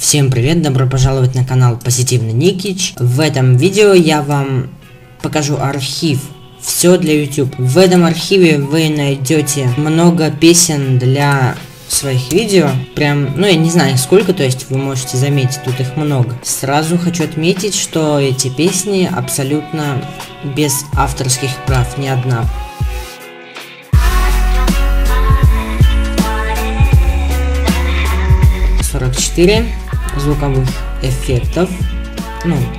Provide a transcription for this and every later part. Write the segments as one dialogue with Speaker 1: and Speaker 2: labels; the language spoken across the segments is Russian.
Speaker 1: Всем привет, добро пожаловать на канал Позитивный Никич. В этом видео я вам покажу архив «Все для YouTube». В этом архиве вы найдете много песен для своих видео. Прям, я не знаю сколько, то есть вы можете заметить, тут их много. Сразу хочу отметить, что эти песни абсолютно без авторских прав, ни одна. Звуковых эффектов,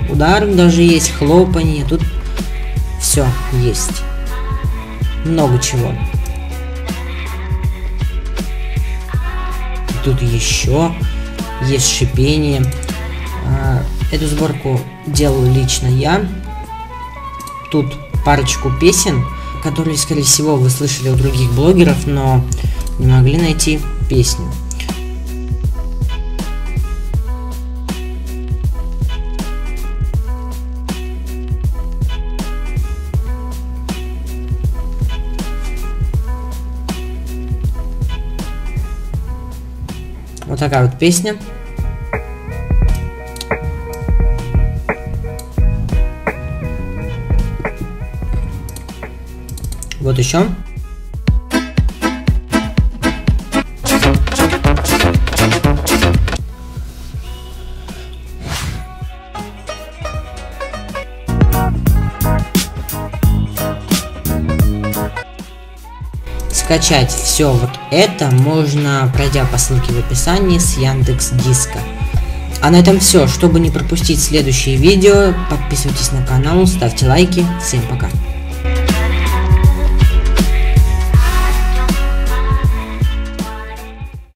Speaker 1: удар даже есть, хлопанье, тут все есть, много чего. Тут еще есть шипение. Эту сборку делал лично я. Тут парочку песен, которые, скорее всего, вы слышали у других блогеров, но не могли найти песню. Вот такая вот песня. Вот еще. Скачать все вот это можно, пройдя по ссылке в описании с Яндекс.Диска. А на этом все. Чтобы не пропустить следующие видео, подписывайтесь на канал, ставьте лайки. Всем пока.